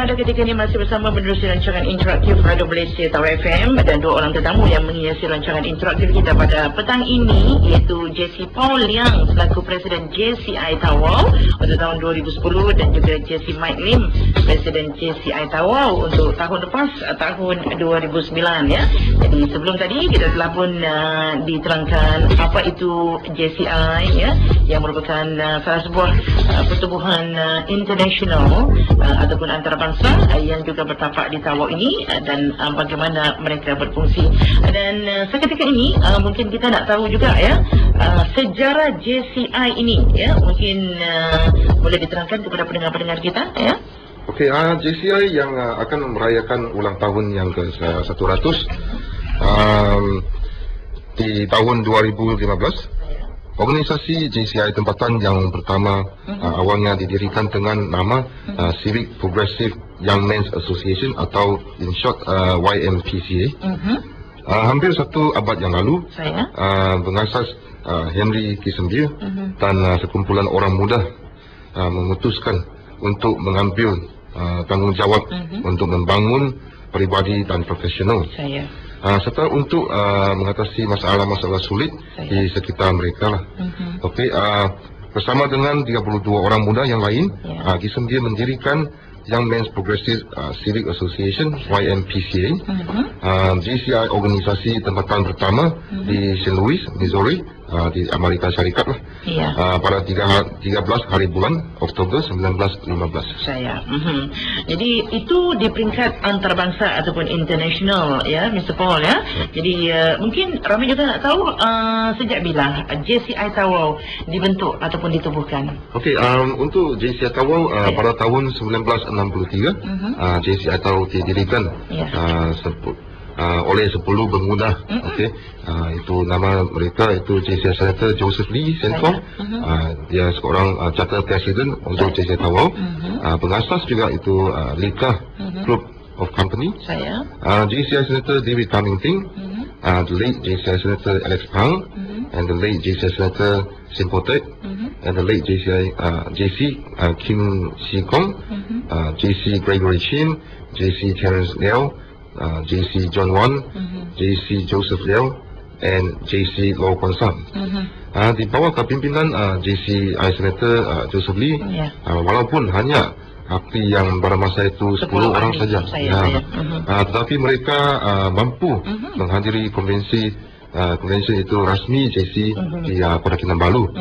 pada ketika ini masih bersama menerusi rancangan interaktif Radio Malaysia Tawau FM dan dua orang tetamu yang menghiasi rancangan interaktif kita pada petang ini, iaitu Jessie Paul Liang selaku Presiden JCI Tawau untuk tahun 2010 dan juga Jessie Mike Lim, Presiden JCI Tawau untuk tahun lepas, tahun 2009 ya. Jadi sebelum tadi kita telah pun diterangkan apa itu JCI ya, yang merupakan salah sebuah pertubuhan internasional ataupun antarabangsa yang juga bertapak di Tawau ini dan bagaimana mereka berfungsi. Dan seketika ini mungkin kita nak tahu juga ya sejarah JCI ini ya, mungkin boleh diterangkan kepada pendengar-pendengar kita ya. Okey, JCI yang akan merayakan ulang tahun yang ke-100 di tahun 2015. Organisasi JCI tempatan yang pertama awalnya didirikan dengan nama Civic Progressive Young Men's Association atau in short YMPCA. Hampir satu abad yang lalu, pengasas Henry Kissinger dan sekumpulan orang muda memutuskan untuk mengambil tanggungjawab untuk membangun peribadi dan profesional. Serta untuk mengatasi masalah-masalah sulit di sekitar mereka lah. Okey, bersama dengan 32 orang muda yang lain, Kissinger mendirikan Young Men's Progressive Civic Association (YMPCA). JCI organisasi tempatan pertama di St. Louis, Missouri, di Amerika Syarikat lah. Pada 13 hari bulan Oktober 1915. Jadi itu di peringkat antarabangsa ataupun international ya, Mr. Paul ya. Jadi mungkin ramai juga nak tahu sejak bila JCI Tawau dibentuk ataupun ditubuhkan. Okey, untuk JCI Tawau pada tahun 1963 JCI Tawau didirikan oleh 10 pemuda. Okey, itu nama mereka itu JCI Senator Joseph Lee Sentong. Dia seorang charter president untuk JCI Tawau. Pengasas juga itu Lika Group of Company. JCI Senator David Cummington, the late JCI Senator Alex Pang, and the late JCI Senator Simpotek, and the late JC Kim Si-kong, JC Gregory Chin, JC Terence Liao, JC John Wan, JC Joseph Liao, and JC Low Kwon Sam. Di bawah kepimpinan JC Senator Joseph Lee, walaupun hanya akti yang pada masa itu 10 orang saja, tetapi mereka mampu menghadiri konvensi itu rasmi JC di Kota Kinabalu.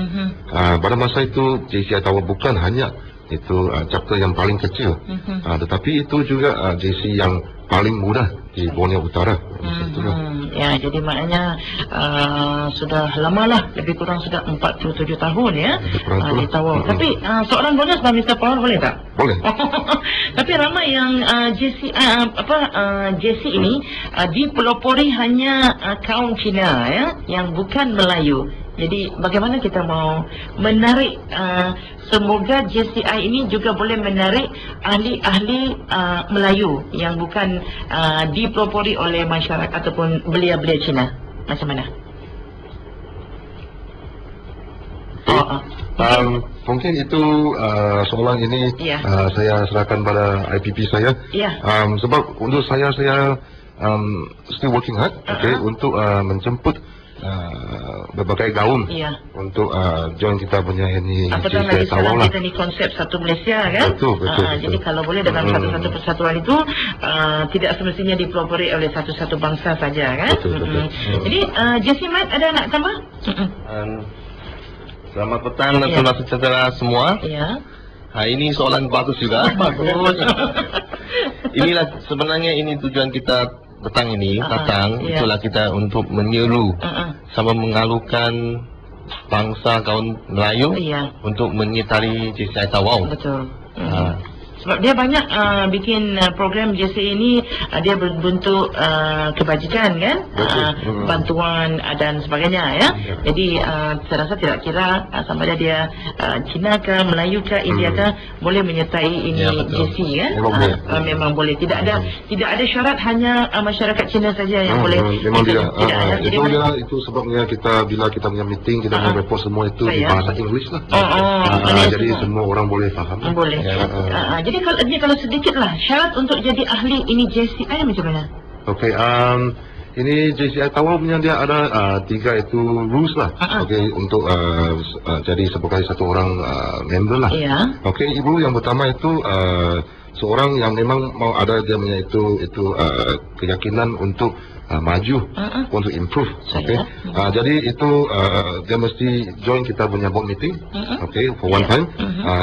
Pada masa itu JCI Tawau bukan hanya itu chapter yang paling kecil, tetapi itu juga JC yang paling mudah di Borneo Utara. Ya, jadi maknanya sudah lama lah, lebih kurang sudah 47 tahun ya di Tawau. Tapi soalan bonus Pak Mr. Paul, boleh tak? Boleh. Tapi ramai yang JC ini dipelopori hanya kaum Cina ya, yang bukan Melayu. Jadi bagaimana kita mau menarik, semoga JCI ini juga boleh menarik ahli-ahli Melayu yang bukan dipelopori oleh masyarakat ataupun belia-belia Cina. Macam mana? Mungkin itu soalan ini saya serahkan pada IPP saya. Sebab untuk saya still working hard untuk menjemput berbagai gaung untuk join kita punya ini JCI Tawau lah. Kita ni konsep satu Malaysia kan. Betul. Jadi kalau boleh dalam satu-satu persatuan itu tidak semestinya dipelopori oleh satu-satu bangsa saja kan. Jadi Jessie Mike ada nak tambah? Selamat petang dan saudara sejahtera semua. Ini soalan bagus juga. Bagus. Inilah sebenarnya ini tujuan kita petang ini, itulah kita untuk menyeru sama mengalukan bangsa kaum Melayu untuk menyertai JCI Tawau. Betul. Sebab dia banyak bikin program JCI ini, dia berbentuk kebajikan kan, bantuan dan sebagainya ya. Jadi saya rasa tidak kira sama ada dia Cina ke, Melayu ke, India ke, boleh menyertai ini JCI kan. Memang boleh. Tidak ada syarat hanya masyarakat Cina saja yang boleh. Memang tidak ada. Itu sebabnya kita bila kita punya meeting, kita mau report semua itu di bahasa Inggeris lah. Jadi semua orang boleh faham. Boleh. Jadi kalau sedikitlah syarat untuk jadi ahli ini JCI macam mana? Okey, ini JCI Tawau punya dia ada 3 itu rules lah. Okey, untuk jadi sebagai satu orang member lah. Ya. Okey, rule yang pertama itu seorang yang memang mau ada dia punya itu keyakinan untuk maju, untuk improve. Okey. Jadi itu dia mesti join kita punya board meeting. Okey, for one time.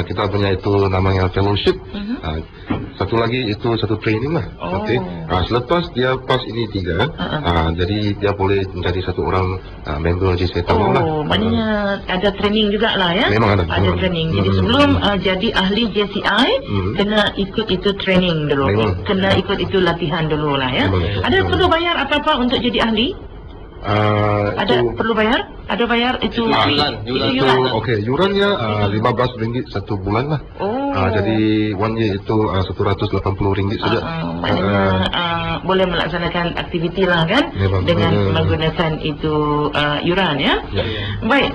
Kita punya itu namanya fellowship. Satu lagi itu satu training lah. Okey. Selepas dia pas ini 3, jadi dia boleh menjadi satu orang member JCI Tawau lah. Maknanya ada training juga lah ya? Memang ada. Training. Jadi sebelum jadi ahli JCI, kena ikut itu training dulu. Kena ikut itu latihan dulu lah ya. Ada perlu bayar apa-apa untuk jadi ahli? Ada perlu bayar? Ada bayar itu yuran. Okey, yurannya RM15 satu bulan lah. Jadi 1 year itu RM180 saja. Boleh melaksanakan aktiviti lah kan dengan menggunakan itu yuran ya. Baik,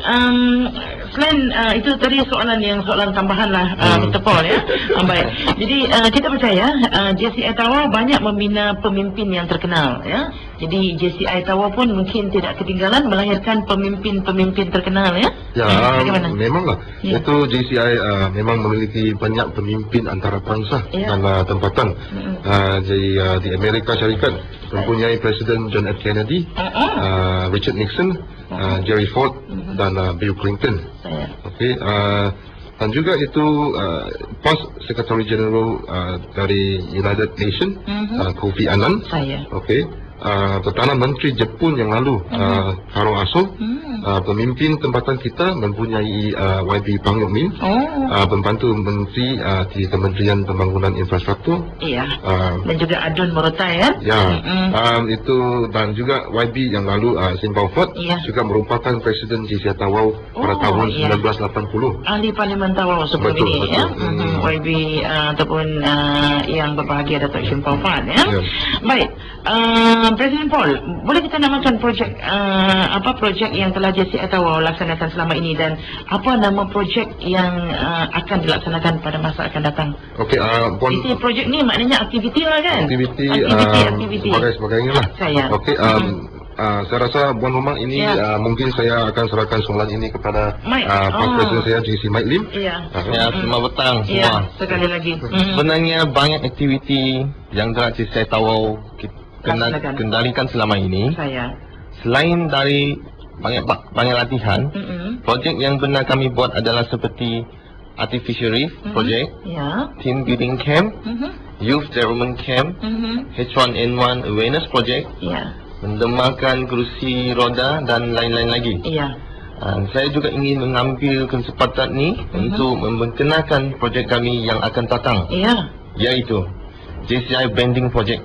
selain itu tadi soalan tambahan lah Mr. Paul ya. Baik, jadi kita percaya JCI Tawau banyak membina pemimpin yang terkenal ya. Jadi JCI Tawau pun mungkin tidak ketinggalan melahirkan pemimpin terkenal ya. Ya, memanglah. Itu JCI memang memiliki banyak pemimpin antara bangsa dan tempatan. Jadi di Amerika Syarikat mempunyai Presiden John F. Kennedy, Richard Nixon, Jerry Ford dan Bill Clinton. Okey, dan juga itu Past Secretary General dari United Nations, Kofi Annan. Okey. Perdana Menteri Jepun yang lalu, Taro Aso, pemimpin tempatan kita mempunyai YB Pang Yok Min, pembantu menteri di Kementerian Pembangunan Infrastruktur. Dan juga Adun Morotai ya. Itu dan juga YB yang lalu Sin Pao Fat juga merupakan Presiden JCI Tawau pada tahun 1980. Ahli Parlimen Tawau sebelum ini ya. YB ataupun yang berbahagia Datuk Sin Pao Fat ya. Baik. Presiden Paul, boleh kita namakan projek projek yang telah JCI Tawau laksanakan selama ini dan apa nama projek yang akan dilaksanakan pada masa akan datang? Okey, isi projek ni maknanya aktiviti lah kan? Aktiviti sebagainya lah. Okey, saya rasa Puan Rumah ini mungkin saya akan serahkan soalan ini kepada Presiden saya JC Mike Lim. Selamat petang semua. Sekali lagi. Sebenarnya banyak aktiviti yang telah JCI Tawau kendalikan selama ini. Selain dari banyak latihan, projek yang benar kami buat adalah seperti Artificial Reef Project, Team Building Camp, Youth Development Camp, H1N1 Awareness Project, mendemarkan kerusi roda dan lain-lain lagi. Saya juga ingin mengambil kesempatan ini untuk memperkenalkan projek kami yang akan datang, yaitu JCI Branding Project.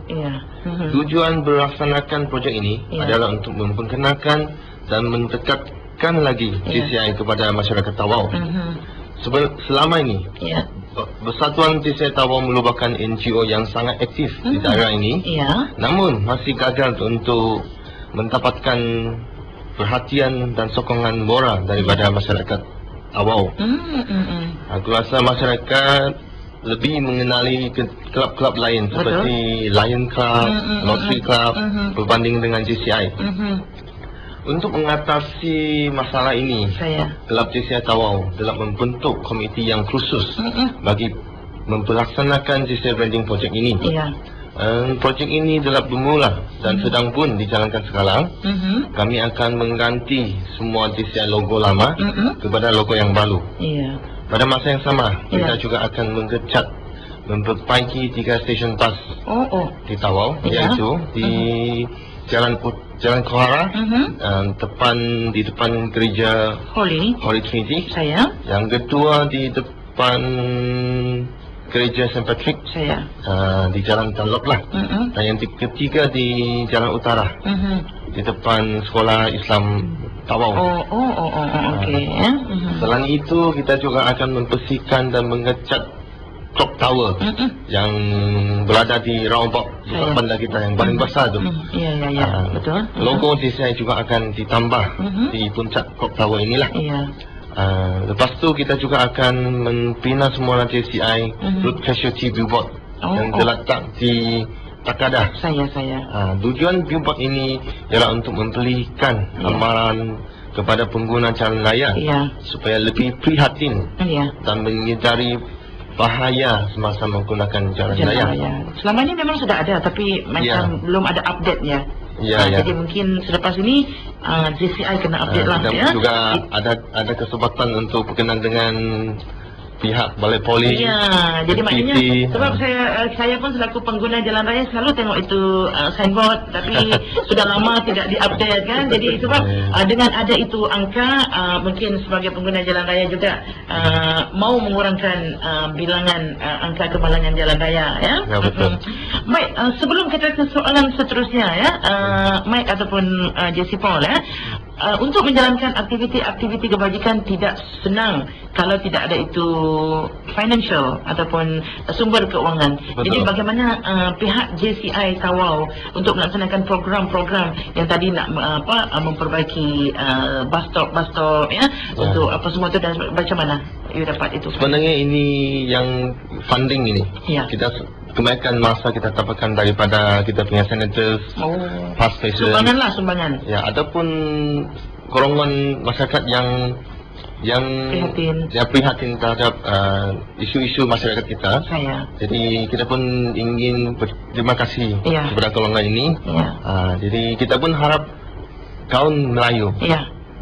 Tujuan melaksanakan projek ini adalah untuk memperkenalkan dan mendekatkan lagi JCI kepada masyarakat Tawau. Selama ini, Persatuan JCI Tawau merupakan NGO yang sangat aktif di daerah ini, namun masih gagal untuk mendapatkan perhatian dan sokongan moral daripada masyarakat Tawau. Aku rasa masyarakat lebih mengenali klub-klub lain seperti Lion Club, Lottery Club berbanding dengan JCI. Untuk mengatasi masalah ini, klub JCI Tawau telah membentuk komiti yang khusus bagi mempelaksanakan JCI Branding Project ini. Projek ini telah bermula dan sedang pun dijalankan sekarang. Kami akan mengganti semua JCI logo lama kepada logo yang baru. Pada masa yang sama, kita juga akan memperbaiki 3 stesen bas di Tawau, iaitu di Jalan Kohara, di depan gereja Holy Trinity. Yang kedua di depan gereja St. Patrick, di Jalan Dunlop lah. Dan yang ketiga di Jalan Utara, di depan Sekolah Islam Tawau. Selain itu, kita juga akan membersihkan dan mengecat clock tower yang berada di roundabout bandar kita yang paling besar tu. Betul. Logo JCI juga akan ditambah di puncak clock tower inilah. Lepas tu kita juga akan membina semua JCI Road Casualty Billboard yang terletak di Takadah. Tujuan billboard ini ialah untuk memberikan amaran kepada pengguna jalan raya supaya lebih prihatin dan menyedari bahaya semasa menggunakan jalan raya. Selama ini memang sudah ada, tapi macam belum ada update-nya. Jadi mungkin selepas ini JCI kena update lah. Kita juga ada kesempatan untuk berkenan dengan pihak Balai Polis. Jadi maknanya sebab saya pun selaku pengguna jalan raya selalu tengok itu signboard, tapi sudah lama tidak diupdate kan. Jadi sebab dengan ada itu angka, mungkin sebagai pengguna jalan raya juga mau mengurangkan bilangan angka kemalangan jalan raya ya. Betul. Baik, sebelum kita ke soalan seterusnya ya, Mike ataupun Jesse Paul ya. Untuk menjalankan aktiviti-aktiviti kebajikan tidak senang kalau tidak ada itu financial ataupun sumber keuangan. Jadi bagaimana pihak JCI Tawau untuk melaksanakan program-program yang tadi nak memperbaiki bus stop ya, untuk apa semua itu, dan macam mana you dapat itu? Sebenarnya ini yang funding ini kita kebanyakan masa kita dapatkan daripada kita punya senators, past president. Sumbangan. Ataupun golongan masyarakat yang prihatin terhadap isu-isu masyarakat kita. Jadi kita pun ingin berterima kasih kepada golongan ini. Jadi kita pun harap kaum Melayu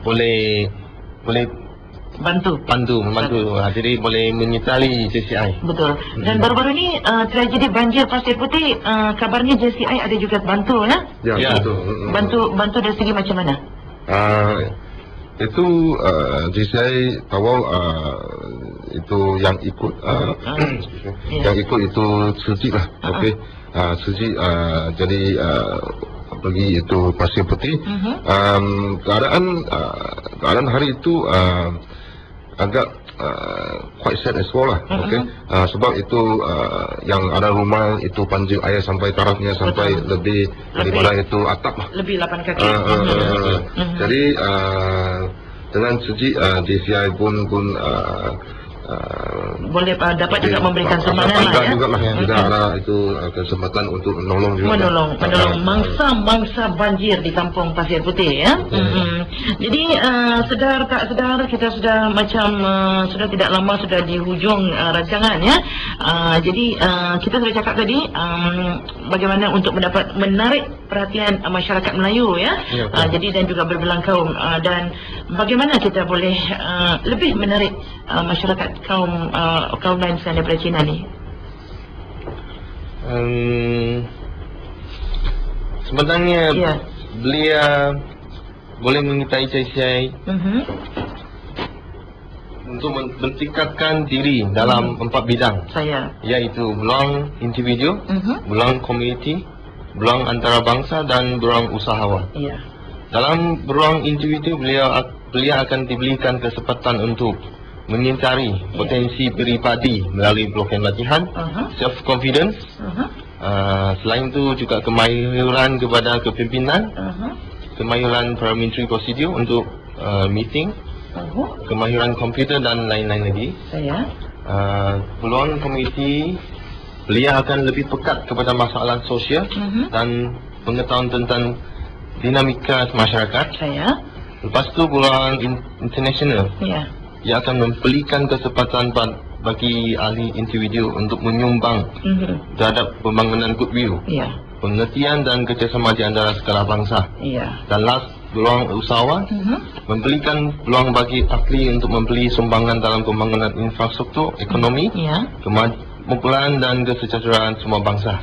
boleh membantu. Jadi boleh menyertai JCI. Betul. Dan baru-baru ini tragedi banjir Pasir Putih, kabarnya JCI ada juga bantu ya? Betul. Bantu dari segi macam mana? Itu JCI Tawau itu yang ikut yang ikut itu Suji lah. Suji jadi pergi itu Pasir Putih. Keadaan hari itu agak quite sad as well lah. Sebab itu yang ada rumah itu pancing air sampai tarafnya, sampai lebih daripada itu atap lah. Lebih 8 kaki. Jadi dengan Suji JCI pun boleh dapat juga memberikan sumbangan lah ya. Juga ada itu kesempatan untuk menolong mangsa banjir di kampung Pasir Putih ya. Jadi sedar tak sedar kita sudah macam sudah tidak lama sudah di hujung rancangan ya. Jadi kita sudah cakap tadi bagaimana untuk menarik perhatian masyarakat Melayu ya. Jadi dan juga berbelang kaum, dan bagaimana kita boleh lebih menarik masyarakat kaum lain selain daripada Cina ni. Sebenarnya beliau boleh menyertai JCI untuk mentingkatkan diri dalam 4 bidang, iaitu beruang individu, beruang komuniti, beruang antarabangsa dan beruang usahawan. Dalam beruang individu beliau akan diberikan kesempatan untuk menyintari potensi peribadi melalui program latihan, self-confidence. Selain itu juga kemahiran kepada kepimpinan, kemahiran parliamentary procedure untuk meeting, kemahiran komputer dan lain-lain lagi. Peluang komiti, beliau akan lebih pekat kepada masalah sosial dan pengetahuan tentang dinamika masyarakat. Lepas itu peluang international, ia akan memberikan kesempatan bagi ahli individu untuk menyumbang terhadap pembangunan goodwill, pengertian dan kerjasama di antara segala bangsa. Dan last, peluang usahawan, memberikan peluang bagi ahli untuk memberi sumbangan dalam pembangunan infrastruktur, ekonomi, kemakmuran dan kesejahteraan semua bangsa.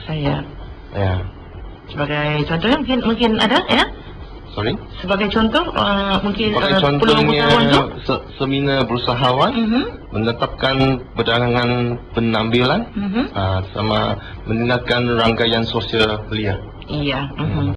Sebagai contohnya mungkin ada ya? Sebagai contoh, mungkin contohnya seminar berusahawan, menetapkan perdagangan penampilan, sama meningkatkan rangkaian sosial belia.